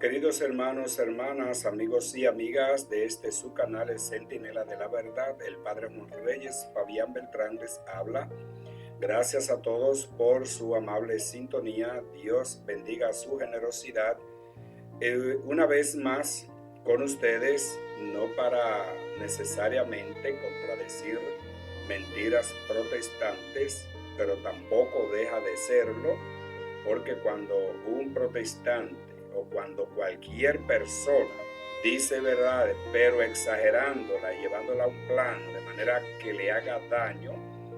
Queridos hermanos, hermanas, amigos y amigas de este su canal, el Centinela de la Verdad, el Padre Juan Reyes, Fabián Beltrán les habla. Gracias a todos por su amable sintonía. Dios bendiga su generosidad. Una vez más con ustedes, no para necesariamente contradecir mentiras protestantes, pero tampoco deja de serlo, porque cuando un protestante o cuando cualquier persona dice verdades, pero exagerándola, llevándola a un plano de manera que le haga daño,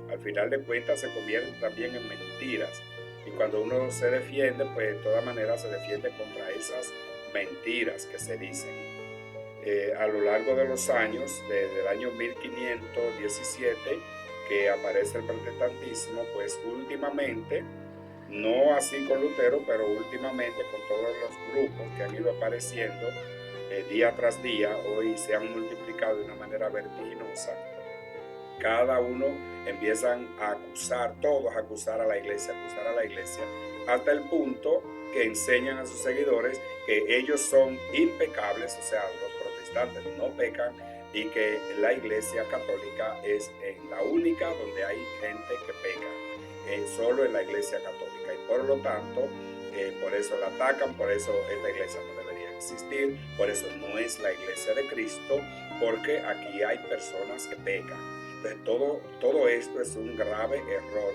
al final de cuentas se convierte también en mentiras. Y cuando uno se defiende, pues de todas maneras se defiende contra esas mentiras que se dicen. A lo largo de los años, desde el año 1517, que aparece el protestantismo, pues últimamente, no así con Lutero, pero últimamente con todos los grupos que han ido apareciendo día tras día, hoy se han multiplicado de una manera vertiginosa. Cada uno empiezan a acusar, todos a acusar a la iglesia, hasta el punto que enseñan a sus seguidores que ellos son impecables, o sea, los protestantes no pecan, y que la iglesia católica es la única donde hay gente que peca, solo en la iglesia católica, y por lo tanto, por eso la atacan, por eso esta iglesia no debería existir, por eso no es la iglesia de Cristo, porque aquí hay personas que pecan. Entonces, todo esto es un grave error,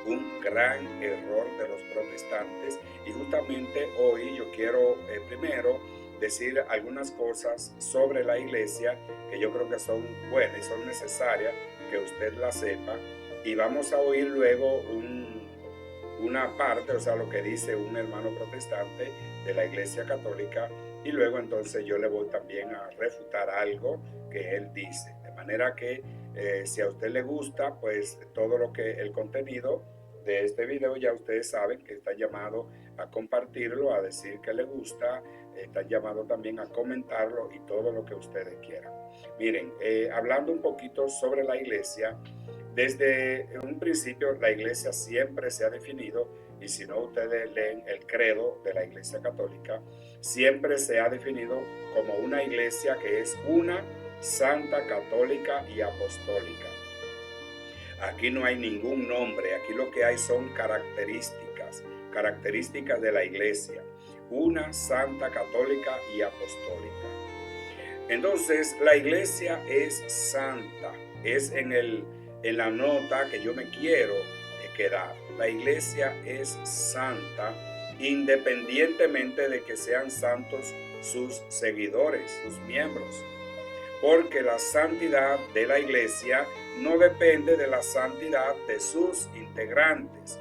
un gran error de los protestantes, y justamente hoy yo quiero primero decir algunas cosas sobre la iglesia que yo creo que son buenas y son necesarias que usted las sepa, y vamos a oír luego una parte, o sea, lo que dice un hermano protestante de la iglesia católica, y luego entonces yo le voy también a refutar algo que él dice, de manera que si a usted le gusta, pues todo lo que el contenido de este video, ya ustedes saben que está llamado a compartirlo, a decir que le gusta, está llamado también a comentarlo y todo lo que ustedes quieran. Miren, hablando un poquito sobre la iglesia, desde un principio la iglesia siempre se ha definido, y si no ustedes leen el credo de la iglesia católica, siempre se ha definido como una iglesia que es una, santa, católica y apostólica. Aquí no hay ningún nombre, aquí lo que hay son características de la iglesia, una, santa, católica y apostólica. Entonces, la iglesia es santa, es en la nota que yo me quiero quedar. La iglesia es santa, independientemente de que sean santos sus seguidores, sus miembros, porque la santidad de la iglesia no depende de la santidad de sus integrantes.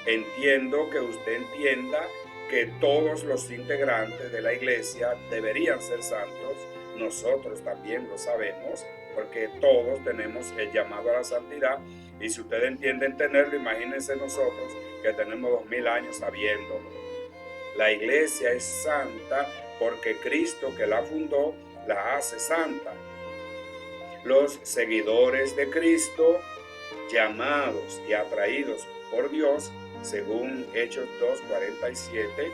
Entiendo que usted entienda que todos los integrantes de la iglesia deberían ser santos. Nosotros también lo sabemos, porque todos tenemos el llamado a la santidad, y si ustedes entienden tenerlo, imagínense nosotros que tenemos 2000 años sabiéndolo. La iglesia es santa porque Cristo, que la fundó, la hace santa. Los seguidores de Cristo, llamados y atraídos por Dios, según Hechos 2:47,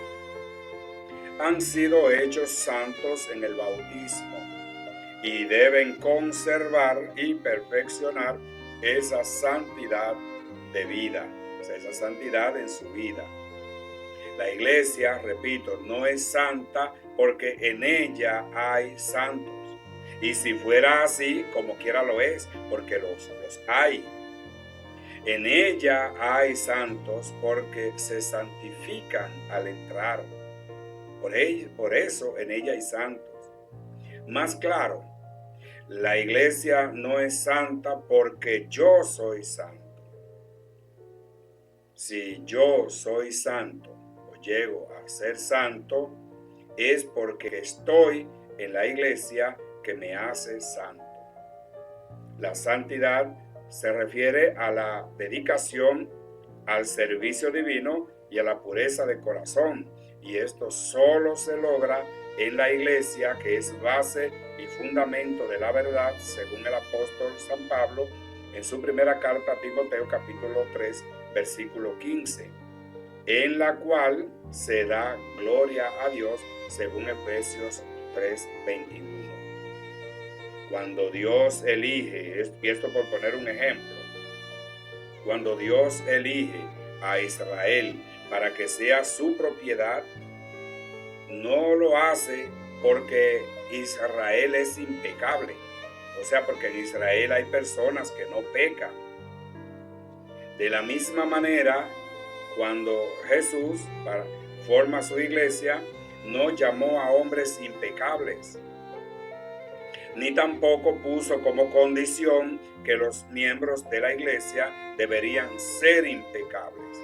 han sido hechos santos en el bautismo y deben conservar y perfeccionar esa santidad de vida, o sea, esa santidad en su vida. La iglesia, repito, no es santa porque en ella hay santos. Y si fuera así, como quiera lo es, porque los hay. En ella hay santos porque se santifican al entrar. Por eso en ella hay santos. Más claro, la iglesia no es santa porque yo soy santo. Si yo soy santo o llego a ser santo, es porque estoy en la iglesia que me hace santo. La santidad se refiere a la dedicación al servicio divino y a la pureza de corazón, y esto solo se logra en la iglesia, que es base y fundamento de la verdad, según el apóstol San Pablo en su primera carta a Timoteo, capítulo 3, versículo 15. en la cual se da gloria a Dios, según Efesios 3:21. Cuando Dios elige, y esto por poner un ejemplo, cuando Dios elige a Israel para que sea su propiedad, no lo hace porque Israel es impecable. O sea, porque en Israel hay personas que no pecan. De la misma manera, cuando Jesús forma su iglesia, no llamó a hombres impecables, ni tampoco puso como condición que los miembros de la iglesia deberían ser impecables.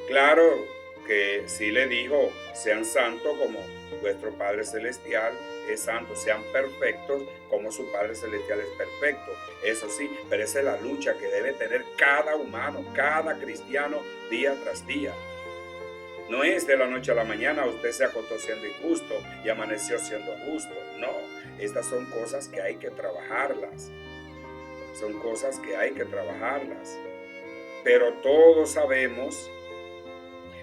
Claro que sí le dijo, sean santos como vuestro Padre Celestial es santo, sean perfectos como su Padre Celestial es perfecto. Eso sí, pero esa es la lucha que debe tener cada humano, cada cristiano día tras día. No es de la noche a la mañana usted se acostó siendo injusto y amaneció siendo justo. No, estas son cosas que hay que trabajarlas. Son cosas que hay que trabajarlas. Pero todos sabemos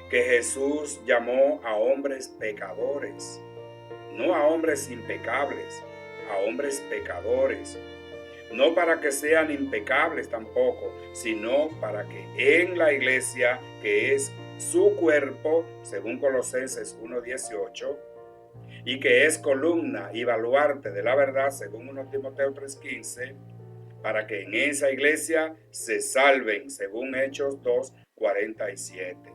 que Jesús llamó a hombres pecadores, no a hombres impecables, a hombres pecadores. No para que sean impecables tampoco, sino para que en la iglesia, que es su cuerpo, según Colosenses 1:18, y que es columna y baluarte de la verdad, según 1 Timoteo 3:15, para que en esa iglesia se salven, según Hechos 2:47.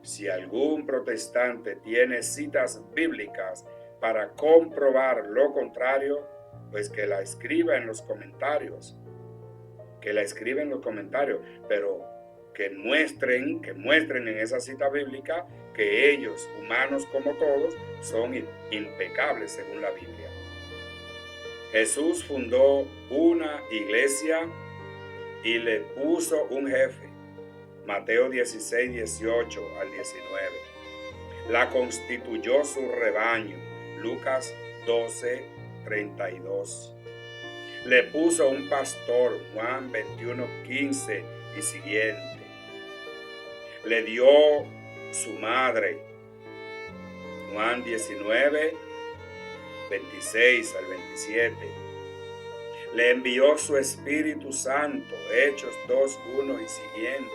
Si algún protestante tiene citas bíblicas para comprobar lo contrario, pues que la escriba en los comentarios. Que la escriba en los comentarios, pero que muestren en esa cita bíblica que ellos, humanos como todos, son impecables según la Biblia. Jesús fundó una iglesia y le puso un jefe. Mateo 16:18 al 19. La constituyó su rebaño. Lucas 12:32. Le puso un pastor. Juan 21:15 y siguiente. Le dio su madre. Juan 19:26 al 27. Le envió su Espíritu Santo. Hechos 2:1 y siguiente.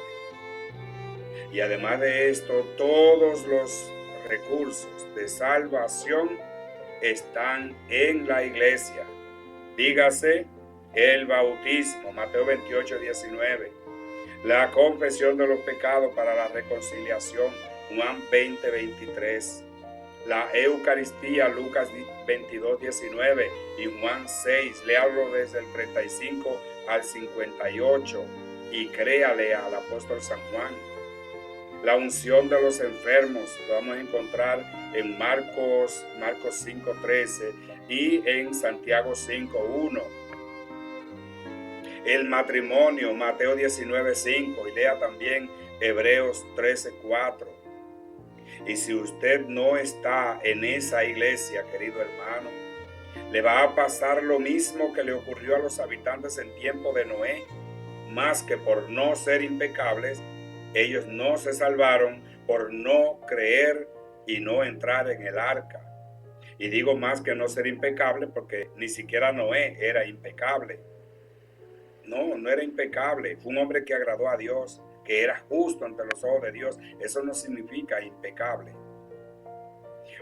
Y además de esto, todos los recursos de salvación están en la iglesia. Dígase el bautismo, Mateo 28:19. La confesión de los pecados para la reconciliación, Juan 20:23. La Eucaristía, Lucas 22:19 y Juan 6. Le hablo desde el 35 al 58. Y créale al apóstol San Juan. La unción de los enfermos lo vamos a encontrar en Marcos 5:13 y en Santiago 5:1. El matrimonio, Mateo 19:5, y lea también Hebreos 13:4. Y si usted no está en esa iglesia, querido hermano, le va a pasar lo mismo que le ocurrió a los habitantes en tiempo de Noé, más que por no ser impecables, ellos no se salvaron por no creer y no entrar en el arca. Y digo más que no ser impecable porque ni siquiera Noé era impecable. No era impecable. Fue un hombre que agradó a Dios, que era justo ante los ojos de Dios. Eso no significa impecable.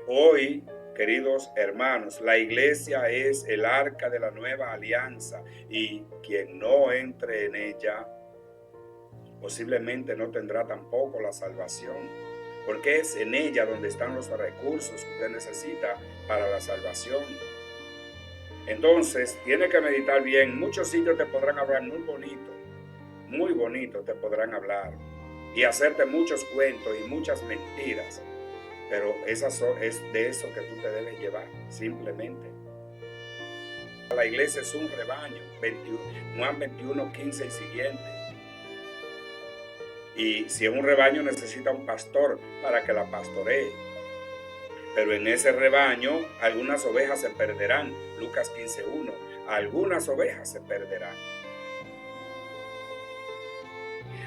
Hoy, queridos hermanos, la iglesia es el arca de la nueva alianza y quien no entre en ella posiblemente no tendrá tampoco la salvación, porque es en ella donde están los recursos que usted necesita para la salvación. Entonces, tiene que meditar bien. Muchos sitios te podrán hablar muy bonito te podrán hablar y hacerte muchos cuentos y muchas mentiras, pero es de eso que tú te debes llevar, simplemente. La iglesia es un rebaño, Juan 21:15 y siguiente. Y si es un rebaño necesita un pastor para que la pastoree. Pero en ese rebaño algunas ovejas se perderán. Lucas 15:1. Algunas ovejas se perderán.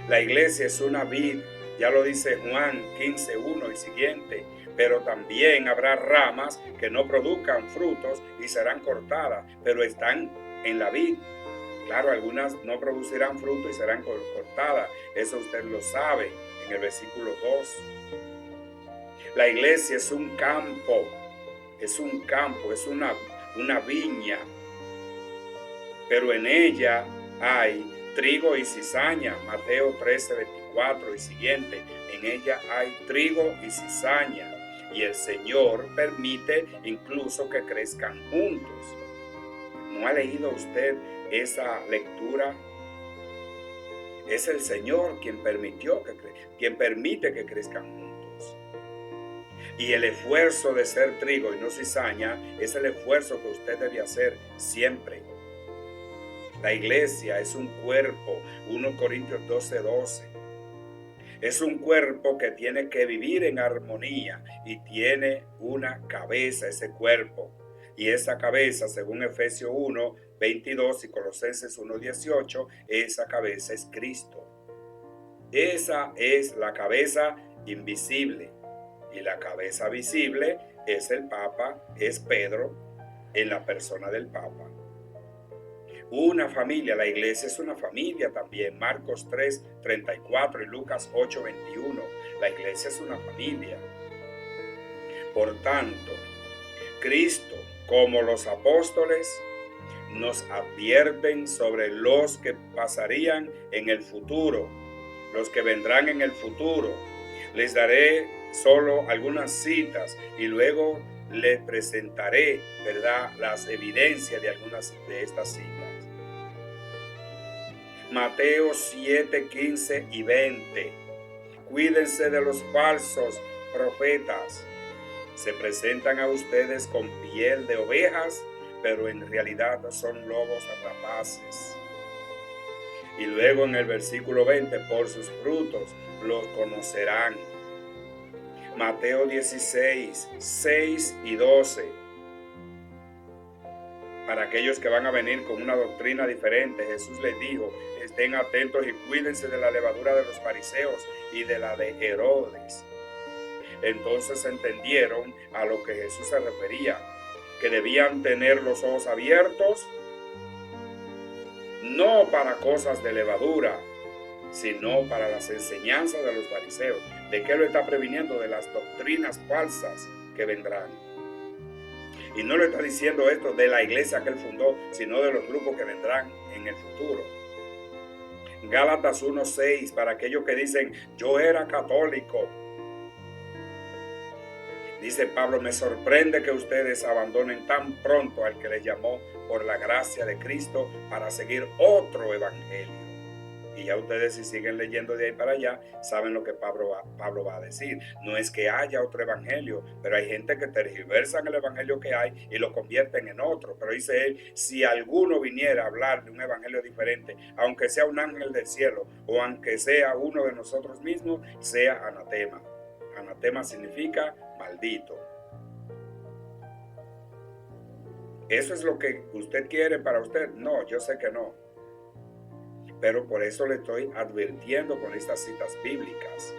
La iglesia es una vid Ya lo dice Juan 15:1 y siguiente. Pero también habrá ramas que no produzcan frutos y serán cortadas, pero están en la vid. Claro, algunas no producirán fruto y serán cortadas. Eso usted lo sabe en el versículo 2. La iglesia es un campo, es una viña, pero en ella hay trigo y cizaña. Mateo 13:24 y siguiente. En ella hay trigo y cizaña. Y el Señor permite incluso que crezcan juntos. ¿No ha leído usted esa lectura? Es el Señor quien permite que crezcan juntos. Y el esfuerzo de ser trigo y no cizaña es el esfuerzo que usted debe hacer siempre. La iglesia es un cuerpo, 1 Corintios 12:12. Es un cuerpo que tiene que vivir en armonía y tiene una cabeza ese cuerpo. Y esa cabeza, según Efesios 1:22 y Colosenses 1:18, esa cabeza es Cristo. Esa es la cabeza invisible. Y la cabeza visible es el Papa, es Pedro, en la persona del Papa. Una familia, la iglesia es una familia también. Marcos 3:34 y Lucas 8:21. La iglesia es una familia. Por tanto, Cristo, como los apóstoles, nos advierten sobre los que pasarían en el futuro, los que vendrán en el futuro. Les daré solo algunas citas y luego les presentaré, ¿verdad?, las evidencias de algunas de estas citas. Mateo 7:15 y 20. Cuídense de los falsos profetas. Se presentan a ustedes con piel de ovejas, pero en realidad son lobos rapaces. Y luego en el versículo 20, por sus frutos los conocerán. Mateo 16:6 y 12. Para aquellos que van a venir con una doctrina diferente, Jesús les dijo: estén atentos y cuídense de la levadura de los fariseos y de la de Herodes. Entonces entendieron a lo que Jesús se refería, que debían tener los ojos abiertos, no para cosas de levadura, sino para las enseñanzas de los fariseos. ¿De qué lo está previniendo? De las doctrinas falsas que vendrán. Y no le está diciendo esto de la iglesia que él fundó, sino de los grupos que vendrán en el futuro. Gálatas 1:6, para aquellos que dicen: yo era católico. Dice Pablo: me sorprende que ustedes abandonen tan pronto al que les llamó por la gracia de Cristo para seguir otro evangelio. Y ya ustedes, si siguen leyendo de ahí para allá, saben lo que Pablo va a decir. No es que haya otro evangelio, pero hay gente que tergiversan el evangelio que hay y lo convierten en otro. Pero dice él: si alguno viniera a hablar de un evangelio diferente, aunque sea un ángel del cielo o aunque sea uno de nosotros mismos, sea anatema. Anatema significa maldito. ¿Eso es lo que usted quiere para usted? No, yo sé que no. Pero por eso le estoy advirtiendo con estas citas bíblicas.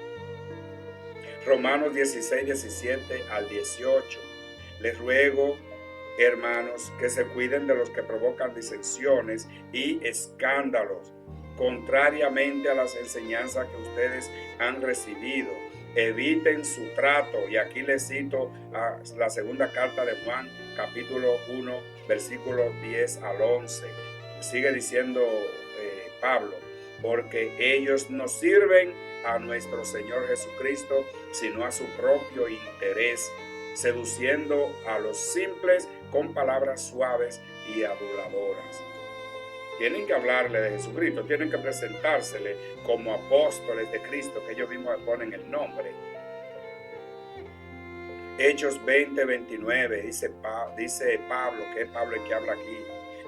Romanos 16:17 al 18. Les ruego, hermanos, que se cuiden de los que provocan disensiones y escándalos, contrariamente a las enseñanzas que ustedes han recibido. Eviten su trato. Y aquí les cito a la segunda carta de Juan, capítulo 1, versículos 10 al 11. Sigue diciendo Pablo: porque ellos no sirven a nuestro Señor Jesucristo, sino a su propio interés, seduciendo a los simples con palabras suaves y aduladoras. Tienen que hablarle de Jesucristo, tienen que presentársele como apóstoles de Cristo, que ellos mismos ponen el nombre. Hechos 20:29, dice Pablo, que es Pablo el que habla aquí: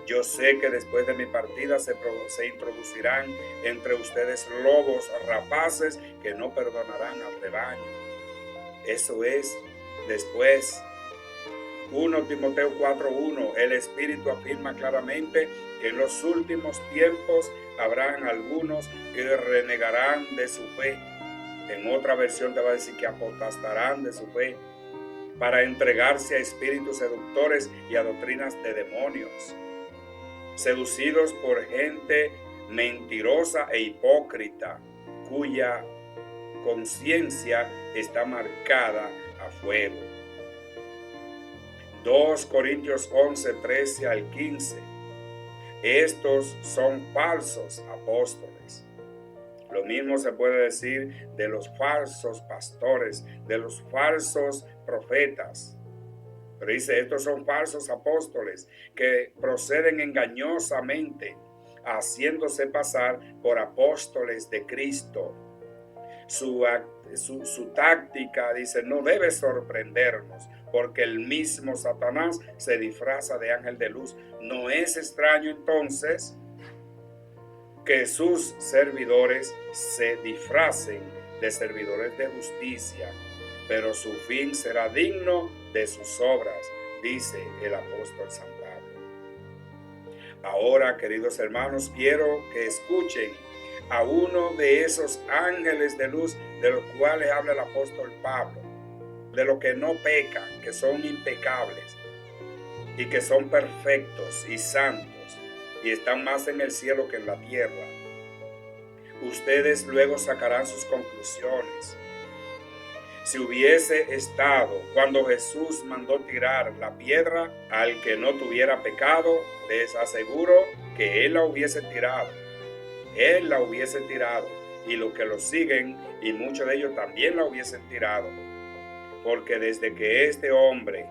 yo sé que después de mi partida se introducirán entre ustedes lobos rapaces que no perdonarán al rebaño. Eso es después. 1 Timoteo 4:1, el Espíritu afirma claramente que en los últimos tiempos habrán algunos que renegarán de su fe. En otra versión te va a decir que apostastarán de su fe para entregarse a espíritus seductores y a doctrinas de demonios, seducidos por gente mentirosa e hipócrita, cuya conciencia está marcada a fuego. 2 Corintios 11, 13 al 15. Estos son falsos apóstoles. Lo mismo se puede decir de los falsos pastores, de los falsos profetas. Pero dice, estos son falsos apóstoles que proceden engañosamente, haciéndose pasar por apóstoles de Cristo. Su táctica, dice, no debe sorprendernos, porque el mismo Satanás se disfraza de ángel de luz. No es extraño entonces que sus servidores se disfracen de servidores de justicia, pero su fin será digno de sus obras, dice el apóstol San Pablo. Ahora, queridos hermanos, quiero que escuchen a uno de esos ángeles de luz de los cuales habla el apóstol Pablo, de los que no pecan, que son impecables y que son perfectos y santos y están más en el cielo que en la tierra. Ustedes luego sacarán sus conclusiones. Si hubiese estado cuando Jesús mandó tirar la piedra al que no tuviera pecado, les aseguro que Él la hubiese tirado. Él la hubiese tirado, y los que lo siguen, y muchos de ellos también la hubiesen tirado. Porque desde que este hombre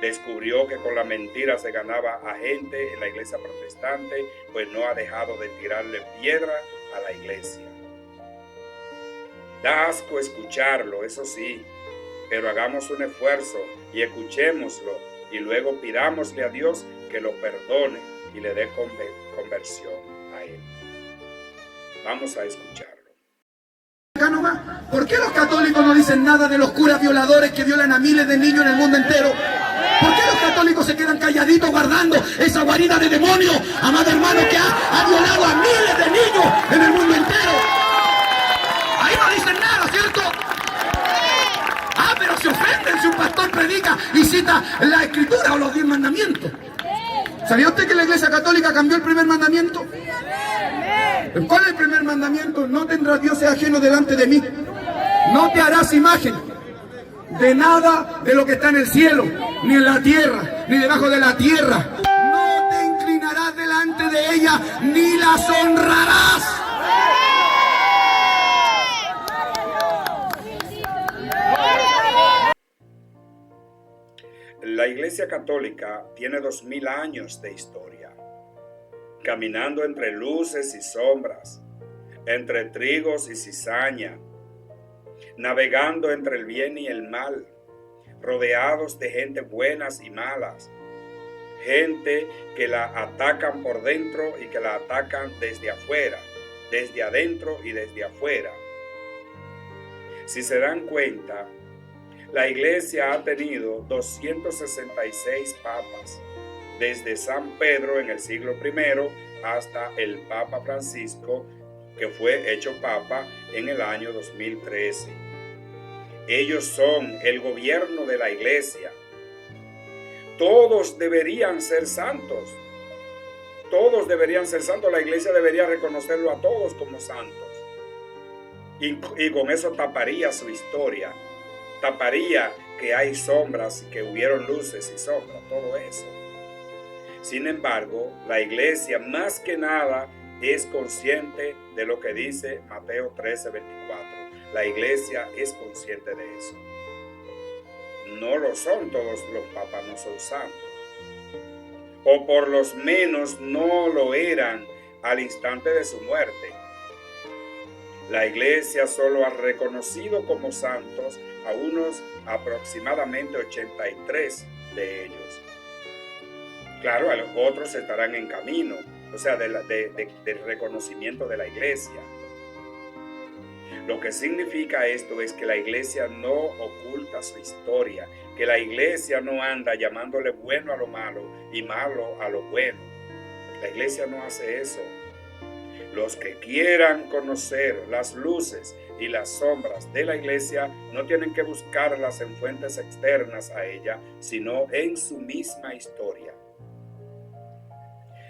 descubrió que con la mentira se ganaba a gente en la iglesia protestante, pues no ha dejado de tirarle piedra a la iglesia. Da asco escucharlo, eso sí, pero hagamos un esfuerzo y escuchémoslo y luego pidámosle a Dios que lo perdone y le dé conversión a él. Vamos a escucharlo. ¿Por qué los católicos no dicen nada de los curas violadores que violan a miles de niños en el mundo entero? ¿Por qué los católicos se quedan calladitos guardando esa guarida de demonios, amado hermano, que ha violado a miles de niños en el mundo entero? Ahí no dicen nada, ¿cierto? Ah, pero se ofenden si un pastor predica y cita la Escritura o los 10 mandamientos. ¿Sabía usted que la Iglesia Católica cambió el primer mandamiento? ¿Cuál es el primer mandamiento? No tendrás dioses ajenos delante de mí. No te harás imagen de nada de lo que está en el cielo, ni en la tierra, ni debajo de la tierra. No te inclinarás delante de ella, ni las honrarás. La Iglesia Católica tiene 2000 años de historia, caminando entre luces y sombras, entre trigos y cizaña, navegando entre el bien y el mal, rodeados de gente buenas y malas, gente que la atacan por dentro y que la atacan desde afuera, desde adentro y desde afuera. Si se dan cuenta, la Iglesia ha tenido 266 papas, desde San Pedro en el siglo I hasta el Papa Francisco, que fue hecho Papa en el año 2013. Ellos son el gobierno de la Iglesia. Todos deberían ser santos. Todos deberían ser santos. La Iglesia debería reconocerlo a todos como santos. Y con eso taparía su historia. Taparía que hay sombras, que hubieron luces y sombras, todo eso. Sin embargo, la Iglesia más que nada es consciente de lo que dice Mateo 13:24. La Iglesia es consciente de eso. No lo son todos los papas, no son santos. O por lo menos no lo eran al instante de su muerte. La Iglesia solo ha reconocido como santos a unos aproximadamente 83 de ellos. Claro, a los otros estarán en camino, o sea, del reconocimiento de la Iglesia. Lo que significa esto es que la Iglesia no oculta su historia, que la Iglesia no anda llamándole bueno a lo malo y malo a lo bueno. La Iglesia no hace eso. Los que quieran conocer las luces y las sombras de la iglesia no tienen que buscarlas en fuentes externas a ella, sino en su misma historia.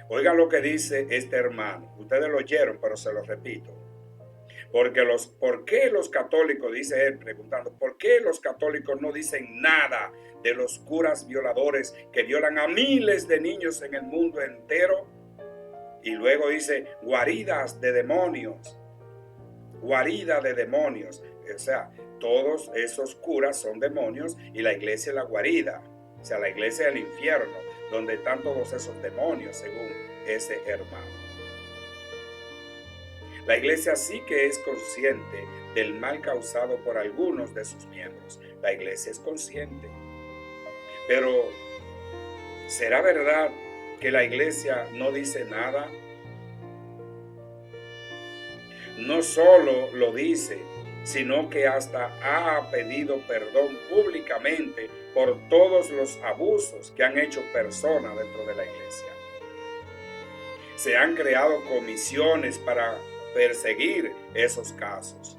Oigan lo que dice este hermano. Ustedes lo oyeron, pero se lo repito. ¿Por qué los católicos, dice él preguntando, por qué los católicos no dicen nada de los curas violadores que violan a miles de niños en el mundo entero? Y luego dice, guaridas de demonios, guarida de demonios. O sea, todos esos curas son demonios y la iglesia es la guarida. O sea, la iglesia es el infierno, donde están todos esos demonios, según ese hermano. La iglesia sí que es consciente del mal causado por algunos de sus miembros. La iglesia es consciente. Pero, ¿será verdad que la iglesia no dice nada? No solo lo dice, sino que hasta ha pedido perdón públicamente por todos los abusos que han hecho personas dentro de la iglesia. Se han creado comisiones para perseguir esos casos.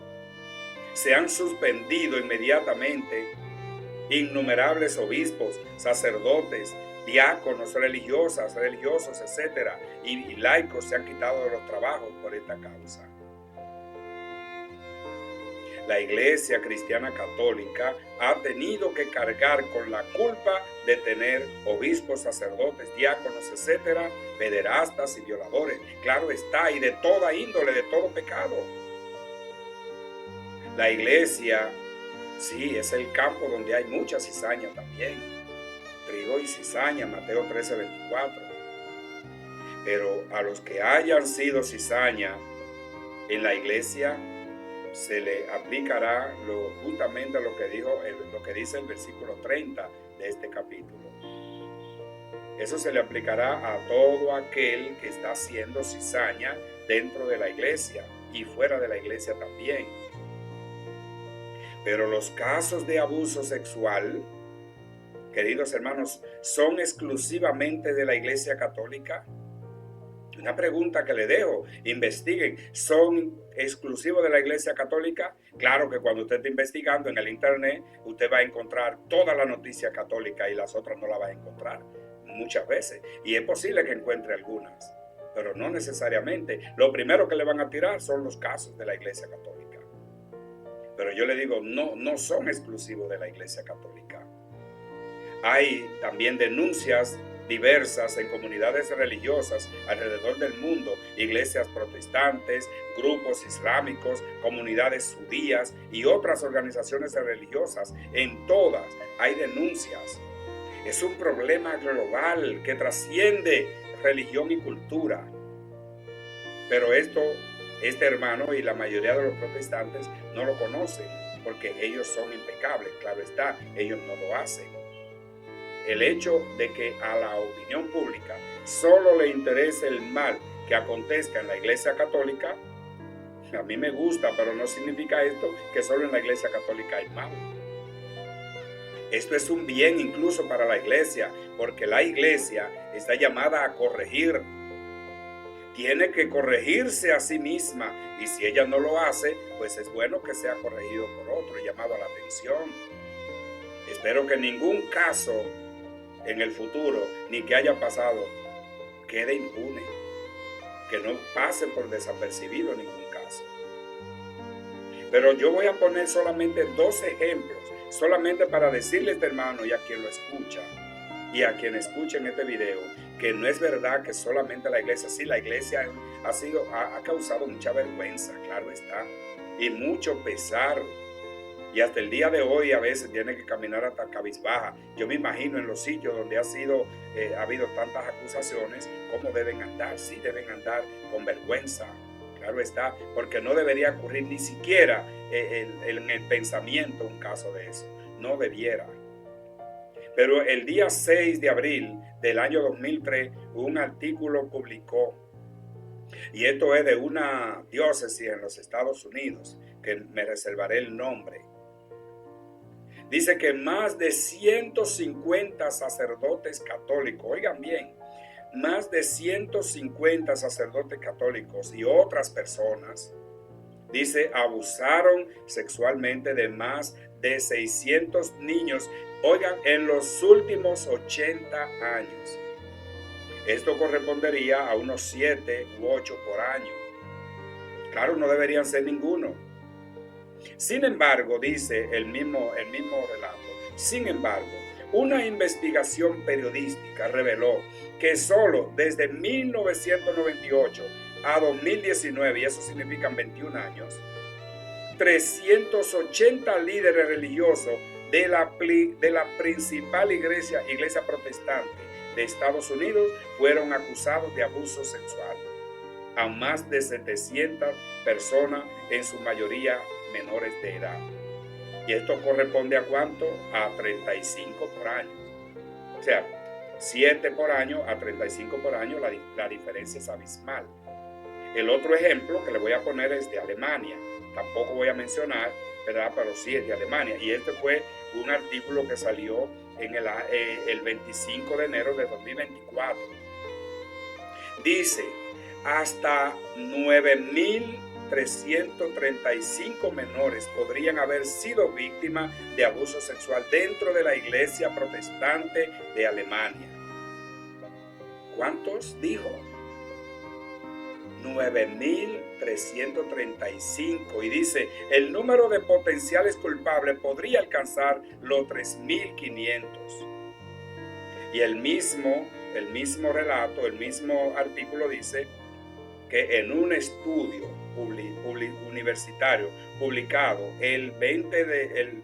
Se han suspendido inmediatamente innumerables obispos, sacerdotes, diáconos, religiosas, religiosos, etcétera, y laicos se han quitado de los trabajos por esta causa. La Iglesia Cristiana Católica ha tenido que cargar con la culpa de tener obispos, sacerdotes, diáconos, etcétera, pederastas y violadores. Claro está, y de toda índole, de todo pecado. La Iglesia, sí, es el campo donde hay mucha cizaña también. Trigo y cizaña, Mateo 13:24. Pero a los que hayan sido cizaña en la Iglesia, se le aplicará justamente lo que dice el versículo 30 de este capítulo. Eso se le aplicará a todo aquel que está haciendo cizaña dentro de la iglesia y fuera de la iglesia también. Pero los casos de abuso sexual, queridos hermanos, ¿son exclusivamente de la iglesia católica? Una pregunta que le dejo, investiguen, ¿son exclusivos de la iglesia católica? Claro que cuando usted está investigando en el internet, usted va a encontrar toda la noticia católica y las otras no la va a encontrar muchas veces. Y es posible que encuentre algunas, pero no necesariamente. Lo primero que le van a tirar son los casos de la iglesia católica. Pero yo le digo, no son exclusivos de la iglesia católica. Hay también denuncias diversas en comunidades religiosas alrededor del mundo, iglesias protestantes, grupos islámicos, comunidades judías y otras organizaciones religiosas. En todas hay denuncias. Es un problema global que trasciende religión y cultura. Pero este hermano y la mayoría de los protestantes no lo conocen porque ellos son impecables. Claro está, ellos no lo hacen. El hecho de que a la opinión pública solo le interese el mal que acontezca en la iglesia católica, a mí me gusta, pero no significa esto que solo en la iglesia católica hay mal. Esto es un bien incluso para la iglesia, porque la iglesia está llamada a corregir. Tiene que corregirse a sí misma, y si ella no lo hace, pues es bueno que sea corregido por otro, llamado a la atención. Espero que ningún caso en el futuro, ni que haya pasado, quede impune, que no pase por desapercibido ningún caso. Pero yo voy a poner solamente 2 ejemplos, solamente para decirles, hermano, y a quien lo escucha, y a quien escuche en este video, que no es verdad que solamente la iglesia, sí, la iglesia ha causado mucha vergüenza, claro está, y mucho pesar. Y hasta el día de hoy a veces tiene que caminar hasta cabizbaja. Yo me imagino en los sitios donde ha habido tantas acusaciones, cómo deben andar. Sí, deben andar con vergüenza. Claro está, porque no debería ocurrir ni siquiera en el pensamiento un caso de eso. No debiera. Pero el día 6 de abril del año 2003, un artículo publicó, y esto es de una diócesis en los Estados Unidos, que me reservaré el nombre. Dice que más de 150 sacerdotes católicos, oigan bien, más de 150 sacerdotes católicos y otras personas, dice, abusaron sexualmente de más de 600 niños, oigan, en los últimos 80 años. Esto correspondería a unos 7 u 8 por año. Claro, no deberían ser ninguno. Sin embargo, dice el mismo relato, sin embargo, una investigación periodística reveló que solo desde 1998 a 2019, y eso significa 21 años, 380 líderes religiosos de la principal iglesia protestante de Estados Unidos fueron acusados de abuso sexual a más de 700 personas, en su mayoría menores de edad. ¿Y esto corresponde a cuánto? A 35 por año. O sea, 7 por año a 35 por año, la diferencia es abismal. El otro ejemplo que le voy a poner es de Alemania. Tampoco voy a mencionar, ¿verdad? Pero sí es de Alemania. Y este fue un artículo que salió en el 25 de enero de 2024. Dice, hasta 9.335 menores podrían haber sido víctimas de abuso sexual dentro de la iglesia protestante de Alemania. ¿Cuántos dijo? 9.335. Y dice, el número de potenciales culpables podría alcanzar los 3.500. Y el mismo relato, el mismo artículo dice que en un estudio universitario publicado el 20 de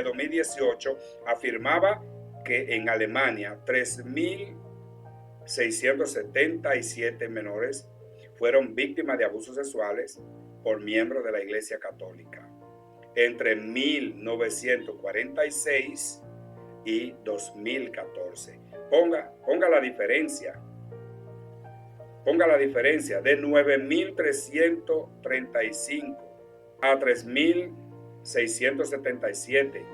2018 afirmaba que en Alemania 3.677 menores fueron víctimas de abusos sexuales por miembros de la Iglesia Católica entre 1946 y 2014. Ponga la diferencia. Ponga la diferencia de 9.335 a 3.677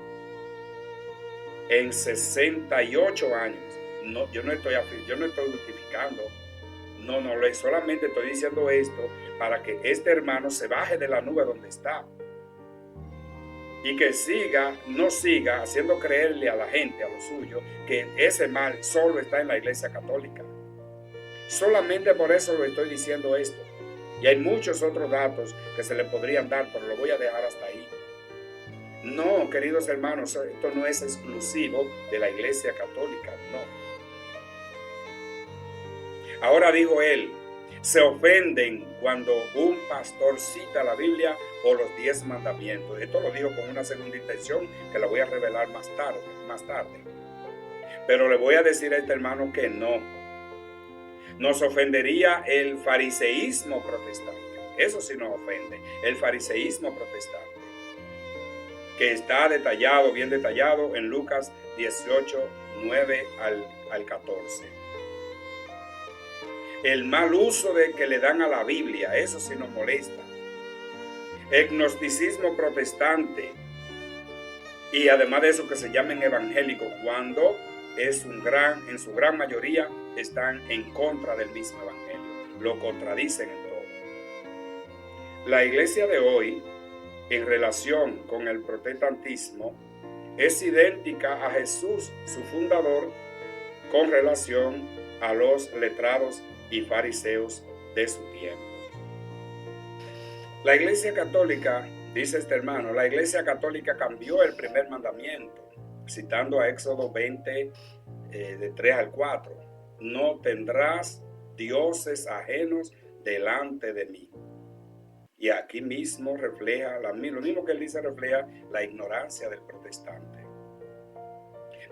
en 68 años. No, yo no estoy justificando. No, solamente estoy diciendo esto para que este hermano se baje de la nube donde está y que no siga haciendo creerle a la gente, a lo suyo, que ese mal solo está en la Iglesia Católica. Solamente por eso lo estoy diciendo esto. Y hay muchos otros datos que se le podrían dar, pero lo voy a dejar hasta ahí. No, queridos hermanos, esto no es exclusivo de la Iglesia Católica, no. Ahora dijo él, se ofenden cuando un pastor cita la Biblia o los 10 mandamientos. Esto lo dijo con una segunda intención que la voy a revelar más tarde. Pero le voy a decir a este hermano que no. Nos ofendería el fariseísmo protestante. Eso sí nos ofende, el fariseísmo protestante, que está bien detallado en Lucas 18, 9 al 14. El mal uso que le dan a la Biblia, eso sí nos molesta. El gnosticismo protestante, y además de eso que se llamen evangélicos, cuando en su gran mayoría están en contra del mismo evangelio, lo contradicen en todo. La iglesia de hoy, en relación con el protestantismo, es idéntica a Jesús, su fundador, con relación a los letrados y fariseos de su tiempo. La Iglesia Católica, dice este hermano, la Iglesia Católica cambió el primer mandamiento, citando a Éxodo 20, de 3 al 4. No tendrás dioses ajenos delante de mí. Y aquí mismo refleja, lo mismo que él dice, refleja la ignorancia del protestante.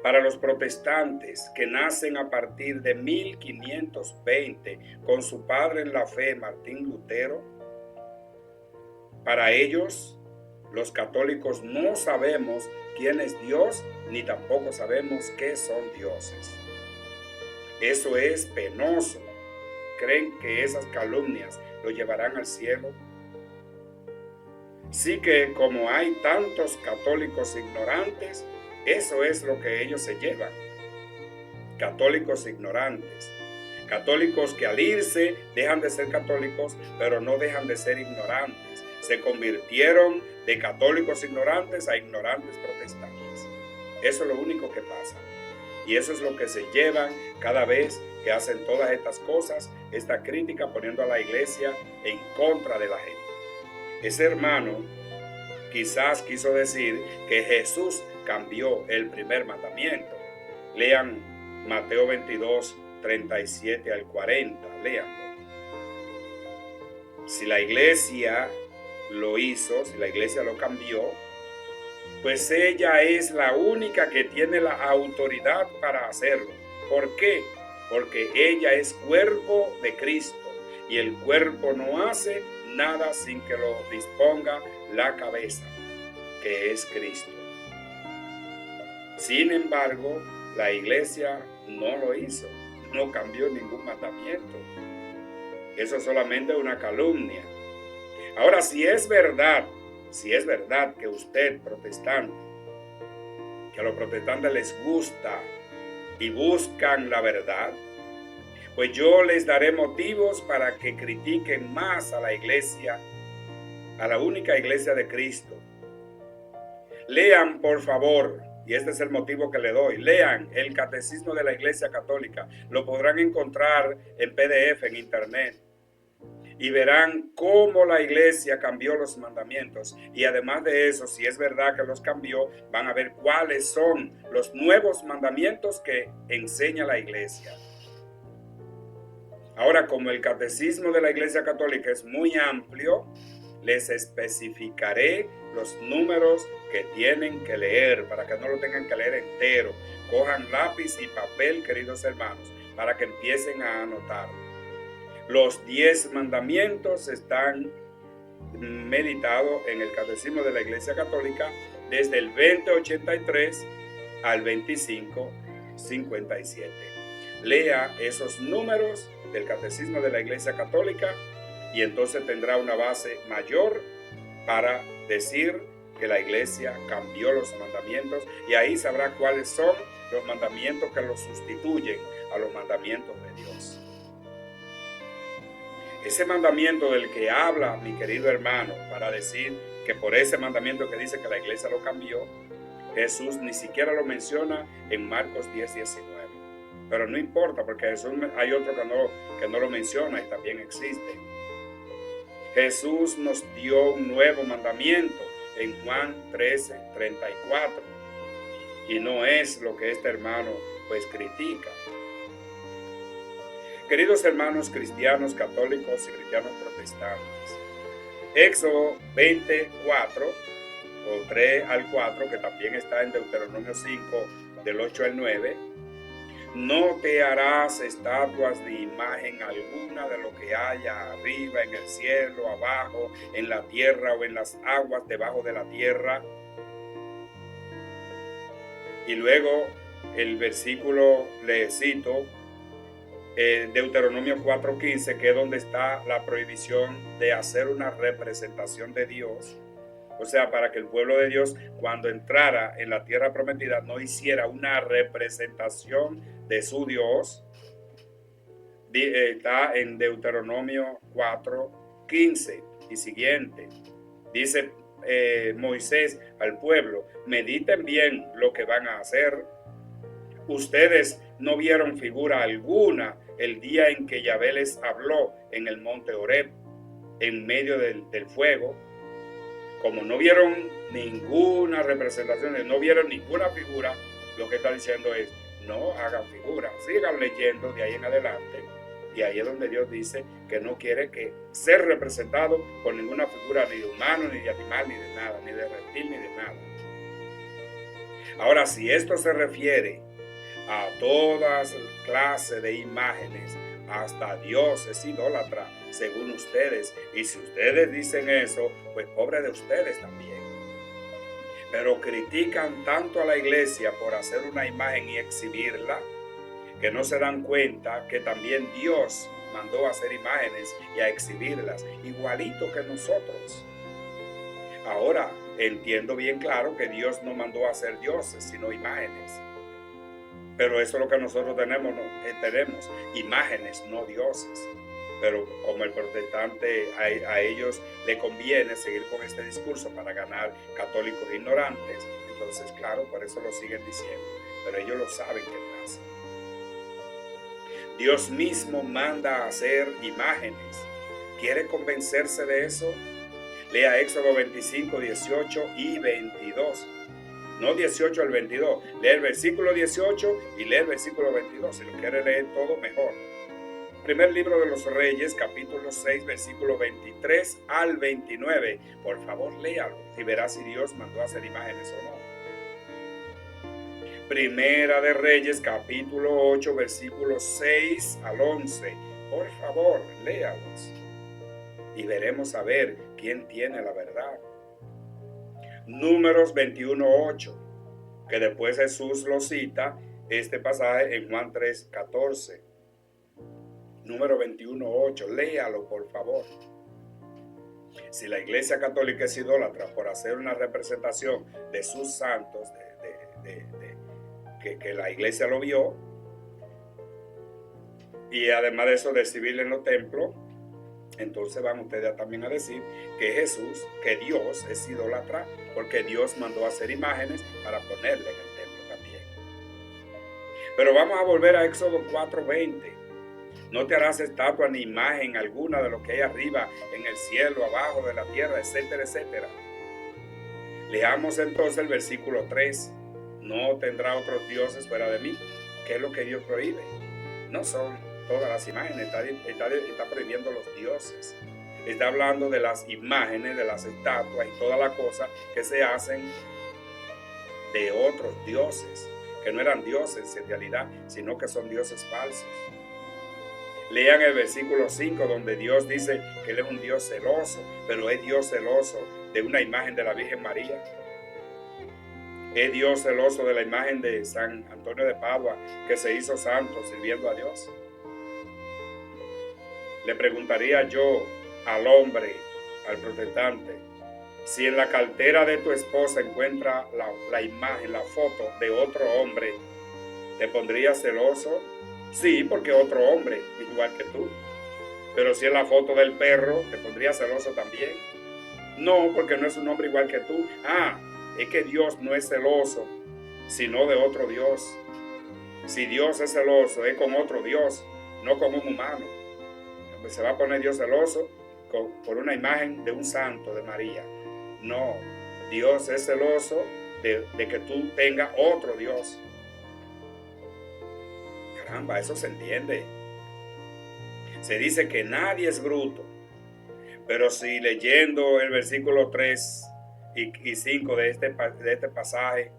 Para los protestantes que nacen a partir de 1520 con su padre en la fe, Martín Lutero, para ellos, los católicos, no sabemos quién es Dios, ni tampoco sabemos qué son dioses. Eso es penoso. ¿Creen que esas calumnias lo llevarán al cielo? Sí que como hay tantos católicos ignorantes, eso es lo que ellos se llevan. Católicos ignorantes. Católicos que al irse dejan de ser católicos, pero no dejan de ser ignorantes. Se convirtieron de católicos ignorantes a ignorantes protestantes. Eso es lo único que pasa. Y eso es lo que se llevan cada vez que hacen todas estas cosas, esta crítica poniendo a la iglesia en contra de la gente. Ese hermano quizás quiso decir que Jesús cambió el primer mandamiento. Lean Mateo 22, 37 al 40, léanlo. Si la iglesia lo hizo, si la iglesia lo cambió, pues ella es la única que tiene la autoridad para hacerlo. ¿Por qué? Porque ella es cuerpo de Cristo y el cuerpo no hace nada sin que lo disponga la cabeza, que es Cristo. Sin embargo, la iglesia no lo hizo, no cambió ningún mandamiento. Eso es solamente una calumnia. Ahora, si es verdad que usted, protestante, que a los protestantes les gusta y buscan la verdad, pues yo les daré motivos para que critiquen más a la iglesia, a la única iglesia de Cristo. Lean, por favor, y este es el motivo que le doy, lean el Catecismo de la Iglesia Católica. Lo podrán encontrar en PDF, en internet. Y verán cómo la iglesia cambió los mandamientos. Y además de eso, si es verdad que los cambió, van a ver cuáles son los nuevos mandamientos que enseña la iglesia. Ahora, como el catecismo de la Iglesia Católica es muy amplio, les especificaré los números que tienen que leer para que no lo tengan que leer entero. Cojan lápiz y papel, queridos hermanos, para que empiecen a anotar. Los 10 mandamientos están meditados en el Catecismo de la Iglesia Católica desde el 2083 al 2557. Lea esos números del Catecismo de la Iglesia Católica y entonces tendrá una base mayor para decir que la Iglesia cambió los mandamientos y ahí sabrá cuáles son los mandamientos que los sustituyen a los mandamientos de Dios. Ese mandamiento del que habla mi querido hermano para decir que por ese mandamiento que dice que la iglesia lo cambió, Jesús ni siquiera lo menciona en Marcos 10:19. Pero no importa porque Jesús, hay otro que no lo menciona y también existe. Jesús nos dio un nuevo mandamiento en Juan 13:34 y no es lo que este hermano pues critica. Queridos hermanos cristianos católicos y cristianos protestantes, Éxodo 24, o 3 al 4, que también está en Deuteronomio 5, del 8 al 9, no te harás estatuas ni imagen alguna de lo que haya arriba, en el cielo, abajo, en la tierra o en las aguas debajo de la tierra. Y luego el versículo le cito, Deuteronomio 4:15, que es donde está la prohibición de hacer una representación de Dios. O sea, para que el pueblo de Dios, cuando entrara en la tierra prometida, no hiciera una representación de su Dios. Está en Deuteronomio 4:15 y siguiente. Dice Moisés al pueblo, mediten bien lo que van a hacer. Ustedes no vieron figura alguna el día en que Yahvé les habló en el monte Horeb, en medio del fuego. Como no vieron ninguna representación, no vieron ninguna figura, lo que está diciendo es, no hagan figura, sigan leyendo de ahí en adelante. Y ahí es donde Dios dice que no quiere que ser representado por ninguna figura, ni de humano, ni de animal, ni de nada, ni de reptil, ni de nada. Ahora, si esto se refiere a todas clases de imágenes, hasta Dios es idólatra, según ustedes. Y si ustedes dicen eso, pues pobre de ustedes también. Pero critican tanto a la iglesia por hacer una imagen y exhibirla, que no se dan cuenta que también Dios mandó a hacer imágenes y a exhibirlas, igualito que nosotros. Ahora, entiendo bien claro que Dios no mandó a hacer dioses, sino imágenes. Pero eso es lo que nosotros tenemos, ¿no? Tenemos imágenes, no dioses. Pero como el protestante, a ellos le conviene seguir con este discurso para ganar católicos ignorantes. Entonces, claro, por eso lo siguen diciendo. Pero ellos lo saben que pasa. Dios mismo manda a hacer imágenes. ¿Quiere convencerse de eso? Lea Éxodo 25, 18 y 22. No 18 al 22. Lee el versículo 18 y lee el versículo 22. Si lo quiere leer todo, mejor. Primer libro de los Reyes, capítulo 6, versículo 23 al 29. Por favor, léalo y verás si Dios mandó a hacer imágenes o no. Primera de Reyes, capítulo 8, versículos 6 al 11. Por favor, léalos y veremos a ver quién tiene la verdad. Números 21, 8, que después Jesús lo cita, este pasaje en Juan 3, 14. Número 21, 8, léalo por favor. Si la Iglesia Católica es idólatra por hacer una representación de sus santos, que la Iglesia lo vio, y además de eso de exhibirle en los templos, entonces van ustedes también a decir que Jesús, que Dios es idólatra, porque Dios mandó a hacer imágenes para ponerle en el templo también. Pero vamos a volver a Éxodo 4:20. No te harás estatua ni imagen alguna de lo que hay arriba, en el cielo, abajo de la tierra, etcétera, etcétera. Leamos entonces el versículo 3. No tendrá otros dioses fuera de mí. ¿Qué es lo que Dios prohíbe? No son todas las imágenes, está prohibiendo los dioses. Está hablando de las imágenes, de las estatuas y todas las cosas que se hacen de otros dioses, que no eran dioses en realidad, sino que son dioses falsos. Lean el versículo 5 donde Dios dice que Él es un Dios celoso, pero es Dios celoso de una imagen de la Virgen María. Es Dios celoso de la imagen de San Antonio de Padua, que se hizo santo sirviendo a Dios. Le preguntaría yo al hombre, al protestante, si en la cartera de tu esposa encuentra la imagen, la foto de otro hombre, ¿te pondrías celoso? Sí, porque otro hombre, igual que tú. Pero si es la foto del perro, ¿te pondrías celoso también? No, porque no es un hombre igual que tú. Es que Dios no es celoso, sino de otro Dios. Si Dios es celoso, es con otro Dios, no con un humano. Se va a poner Dios celoso por una imagen de un santo, de María. No, Dios es celoso de que tú tengas otro Dios. Caramba, eso se entiende. Se dice que nadie es bruto, pero si leyendo el versículo 3 y 5 de este pasaje,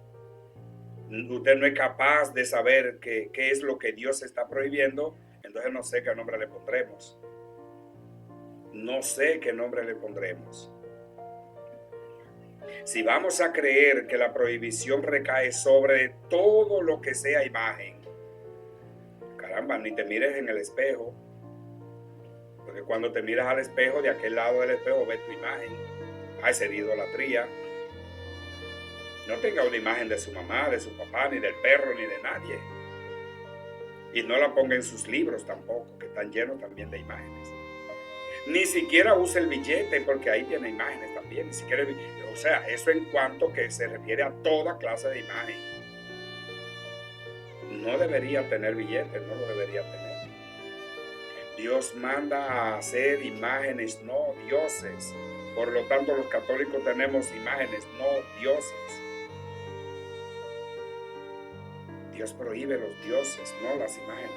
usted no es capaz de saber qué es lo que Dios está prohibiendo, entonces no sé qué nombre le pondremos. No sé qué nombre le pondremos. Si vamos a creer que la prohibición recae sobre todo lo que sea imagen, caramba, ni te mires en el espejo, porque cuando te miras al espejo, de aquel lado del espejo ves tu imagen. Esa es idolatría. No tenga una imagen de su mamá, de su papá, ni del perro, ni de nadie. Y no la ponga en sus libros tampoco, que están llenos también de imágenes. Ni siquiera use el billete, porque ahí tiene imágenes también. Ni siquiera, o sea, eso en cuanto que se refiere a toda clase de imagen. No debería tener billetes, no lo debería tener. Dios manda a hacer imágenes, no dioses. Por lo tanto, los católicos tenemos imágenes, no dioses. Dios prohíbe los dioses, no las imágenes,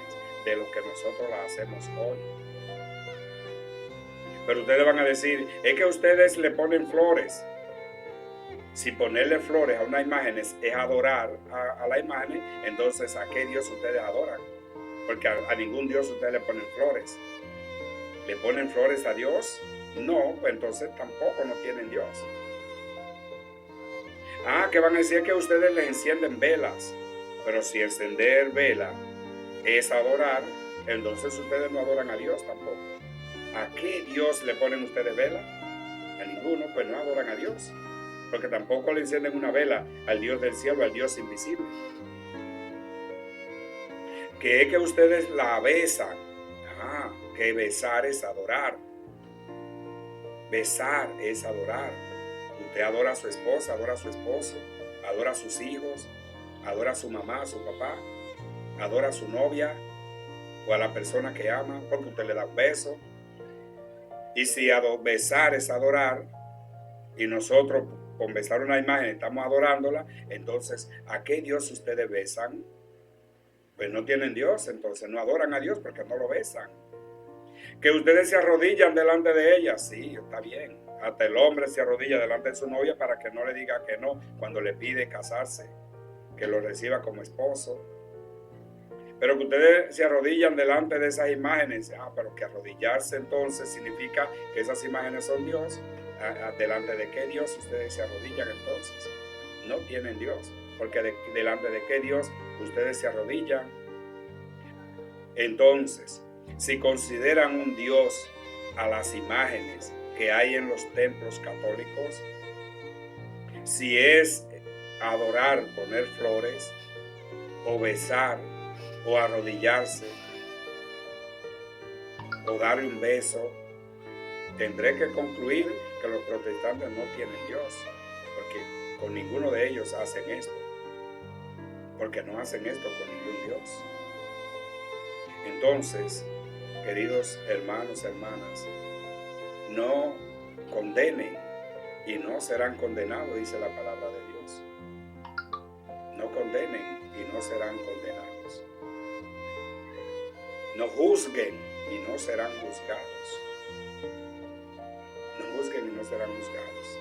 de lo que nosotros las hacemos hoy. Pero ustedes van a decir, es que ustedes le ponen flores. Si ponerle flores a una imagen es adorar a la imagen, entonces ¿a qué Dios ustedes adoran? Porque a ningún Dios ustedes le ponen flores. ¿Le ponen flores a Dios? No, pues entonces tampoco no tienen Dios. Que van a decir que ustedes les encienden velas. Pero si encender vela es adorar, entonces ustedes no adoran a Dios tampoco. ¿A qué Dios le ponen ustedes vela? A ninguno, pues no adoran a Dios. Porque tampoco le encienden una vela al Dios del cielo, al Dios invisible. que es que ustedes la besan. Que besar es adorar. Besar es adorar. Usted adora a su esposa, adora a su esposo, adora a sus hijos, adora a su mamá, a su papá, adora a su novia o a la persona que ama, porque usted le da un beso. Y si besar es adorar, y nosotros con besar una imagen estamos adorándola, entonces ¿a qué Dios ustedes besan? Pues no tienen Dios, entonces no adoran a Dios porque no lo besan. Que ustedes se arrodillan delante de ella, sí, está bien. Hasta el hombre se arrodilla delante de su novia para que no le diga que no cuando le pide casarse, que lo reciba como esposo. Pero que ustedes se arrodillan delante de esas imágenes, pero que arrodillarse entonces significa que esas imágenes son Dios. ¿Delante de qué Dios ustedes se arrodillan entonces? No tienen Dios, porque delante de qué Dios ustedes se arrodillan. Entonces, si consideran un Dios a las imágenes que hay en los templos católicos, si es adorar, poner flores, o besar, o arrodillarse, o darle un beso, tendré que concluir que los protestantes no tienen Dios, porque con ninguno de ellos hacen esto, porque no hacen esto con ningún Dios. Entonces, queridos hermanos, hermanas, no condenen y no serán condenados, dice la palabra de Dios. No condenen y no serán condenados. No juzguen y no serán juzgados. No juzguen y no serán juzgados.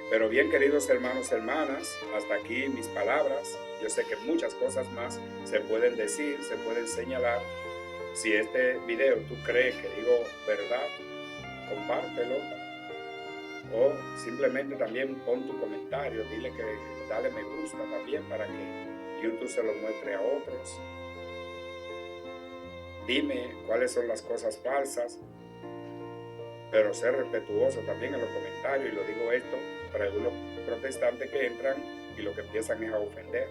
Pero bien, queridos hermanos, hermanas, hasta aquí mis palabras. Yo sé que muchas cosas más se pueden decir, se pueden señalar. Si este video tú crees que digo verdad, compártelo. O simplemente también pon tu comentario, dile que dale me gusta también para que YouTube se lo muestre a otros. Dime cuáles son las cosas falsas, pero ser respetuoso también en los comentarios. Y lo digo esto para algunos protestantes que entran y lo que empiezan es a ofender.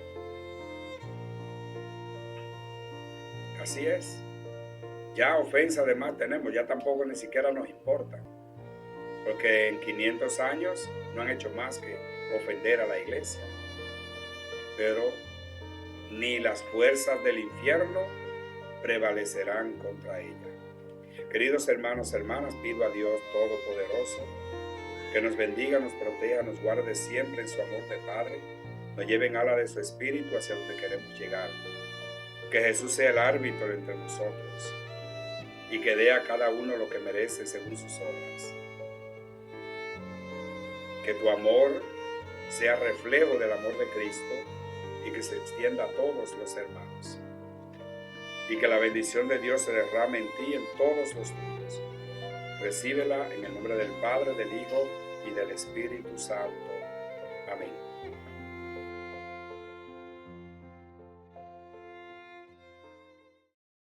Así es. Ya ofensa además tenemos, ya tampoco ni siquiera nos importa. Porque en 500 años no han hecho más que ofender a la iglesia. Pero ni las fuerzas del infierno prevalecerán contra ella. Queridos hermanos, hermanas, pido a Dios Todopoderoso que nos bendiga, nos proteja, nos guarde siempre en su amor de Padre, nos lleve en ala de su Espíritu hacia donde queremos llegar. Que Jesús sea el árbitro entre nosotros y que dé a cada uno lo que merece según sus obras. Que tu amor sea reflejo del amor de Cristo y que se extienda a todos los hermanos. Y que la bendición de Dios se derrame en ti y en todos los tuyos. Recíbela en el nombre del Padre, del Hijo y del Espíritu Santo. Amén.